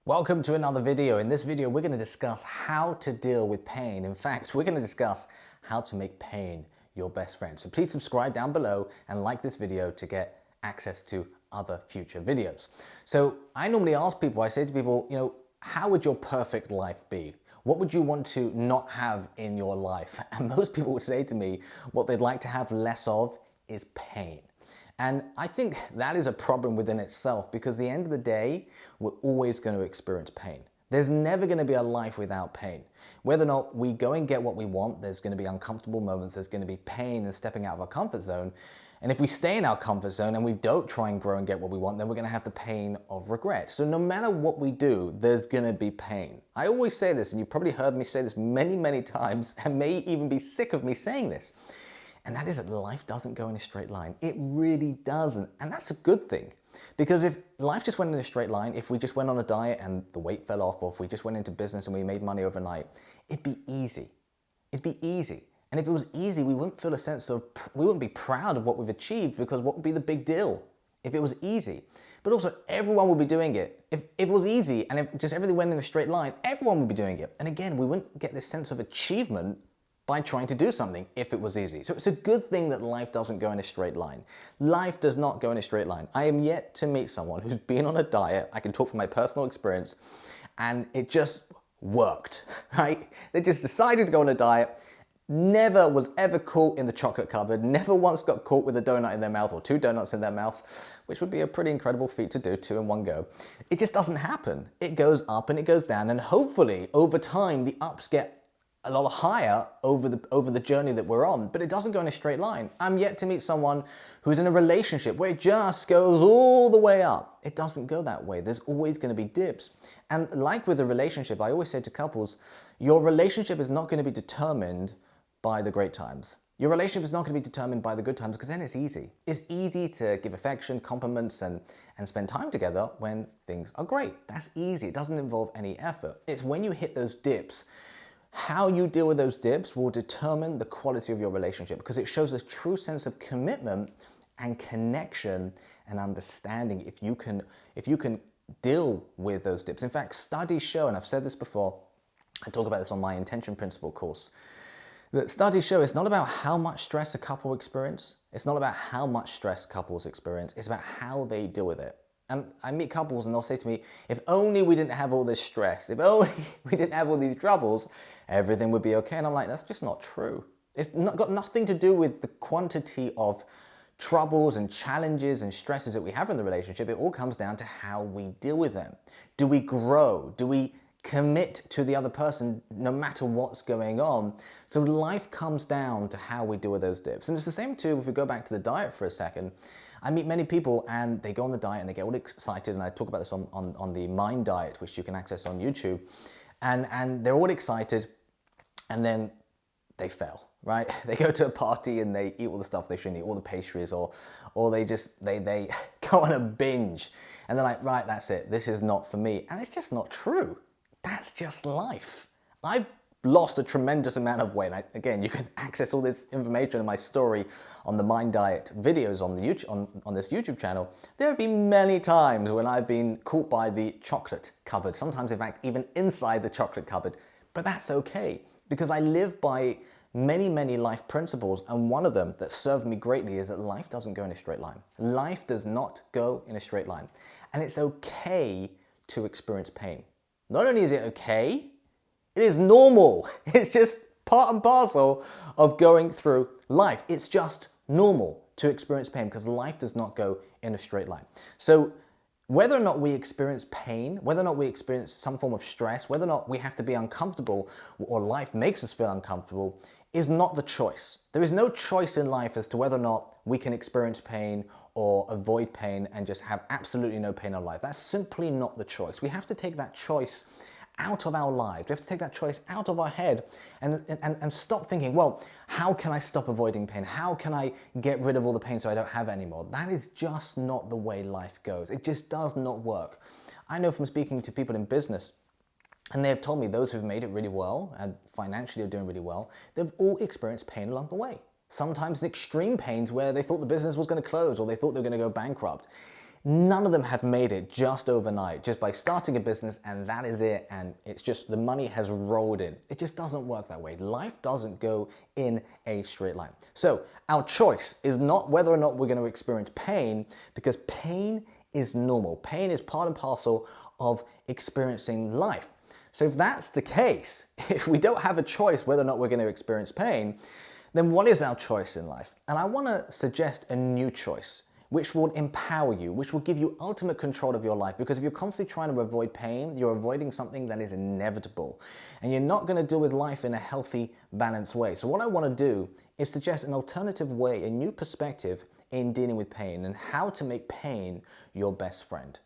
Welcome to another video. In this video, we're going to discuss how to deal with pain. In fact, we're going to discuss how to make pain your best friend. So please subscribe down below and like this video to get access to other future videos. So I normally ask people, I say to people, how would your perfect life be? What would you want to not have in your life? And most people would say to me, what they'd like to have less of is pain. And I think that is a problem within itself, because at the end of the day, we're always going to experience pain. There's never going to be a life without pain. Whether or not we go and get what we want, there's going to be uncomfortable moments, there's going to be pain and stepping out of our comfort zone. And if we stay in our comfort zone and we don't try and grow and get what we want, then we're going to have the pain of regret. So no matter what we do, there's going to be pain. I always say this, and you've probably heard me say this many, many times, and may even be sick of me saying this. And that is that life doesn't go in a straight line. It really doesn't. And that's a good thing. Because if life just went in a straight line, if we just went on a diet and the weight fell off, or if we just went into business and we made money overnight, it'd be easy. It'd be easy. And if it was easy, we wouldn't feel a sense of, we wouldn't be proud of what we've achieved, because what would be the big deal if it was easy? But also, everyone would be doing it. If it was easy and if just everything went in a straight line, everyone would be doing it. And again, we wouldn't get this sense of achievement by trying to do something if it was easy. So it's a good thing that life doesn't go in a straight line. Life does not go in a straight line. I am yet to meet someone who's been on a diet. I can talk from my personal experience, and it just worked, right? They just decided to go on a diet, never was ever caught in the chocolate cupboard, never once got caught with a donut in their mouth or two donuts in their mouth, which would be a pretty incredible feat to do, two in one go. It just doesn't happen. It goes up and it goes down, and hopefully over time the ups get a lot higher over the journey that we're on, but it doesn't go in a straight line. I'm yet to meet someone who's in a relationship where it just goes all the way up. It doesn't go that way. There's always going to be dips. And like with a relationship, I always say to couples, your relationship is not going to be determined by the great times. Your relationship is not going to be determined by the good times, because then it's easy. It's easy to give affection, compliments, and spend time together when things are great. That's easy. It doesn't involve any effort. It's when you hit those dips. How you deal with those dips will determine the quality of your relationship, because it shows a true sense of commitment and connection and understanding if you can deal with those dips. In fact, studies show, and I've said this before, I talk about this on my Intention Principle course, that studies show it's not about how much stress a couple experience, it's not about how much stress couples experience, it's about how they deal with it. And I meet couples and they'll say to me, if only we didn't have all this stress, if only we didn't have all these troubles, everything would be okay. And I'm like, that's just not true. It's got nothing to do with the quantity of troubles and challenges and stresses that we have in the relationship. It all comes down to how we deal with them. Do we grow? Do we commit to the other person no matter what's going on? So life comes down to how we deal with those dips. And it's the same too if we go back to the diet for a second. I meet many people and they go on the diet and they get all excited, and I talk about this on the Mind Diet, which you can access on YouTube, and they're all excited, and then they fail, right? They go to a party and they eat all the stuff they shouldn't eat, all the pastries, or they go on a binge, and they're like, right, that's it, this is not for me. And it's just not true. That's just life. I've lost a tremendous amount of weight. Again, you can access all this information in my story on the Mind Diet videos on this YouTube channel. There have been many times when I've been caught by the chocolate cupboard, sometimes in fact even inside the chocolate cupboard, but that's okay, because I live by many, many life principles, and one of them that served me greatly is that life doesn't go in a straight line. Life does not go in a straight line, and it's okay to experience pain. Not only is it okay, it is normal. It's just part and parcel of going through life. It's just normal to experience pain, because life does not go in a straight line. So whether or not we experience pain, whether or not we experience some form of stress, whether or not we have to be uncomfortable or life makes us feel uncomfortable, is not the choice. There is no choice in life as to whether or not we can experience pain or avoid pain and just have absolutely no pain in life. That's simply not the choice. We have to take that choice out of our lives. We have to take that choice out of our head and stop thinking, well, how can I stop avoiding pain? How can I get rid of all the pain so I don't have it anymore? That is just not the way life goes. It just does not work. I know from speaking to people in business, and they have told me those who've made it really well and financially are doing really well, they've all experienced pain along the way. Sometimes extreme pains where they thought the business was going to close or they thought they were going to go bankrupt. None of them have made it just overnight, just by starting a business and that is it, and it's just the money has rolled in. It just doesn't work that way. Life doesn't go in a straight line. So our choice is not whether or not we're going to experience pain, because pain is normal. Pain is part and parcel of experiencing life. So if that's the case, if we don't have a choice whether or not we're going to experience pain, then what is our choice in life? And I want to suggest a new choice, which will empower you, which will give you ultimate control of your life. Because if you're constantly trying to avoid pain, you're avoiding something that is inevitable. And you're not going to deal with life in a healthy, balanced way. So what I want to do is suggest an alternative way, a new perspective in dealing with pain and how to make pain your best friend.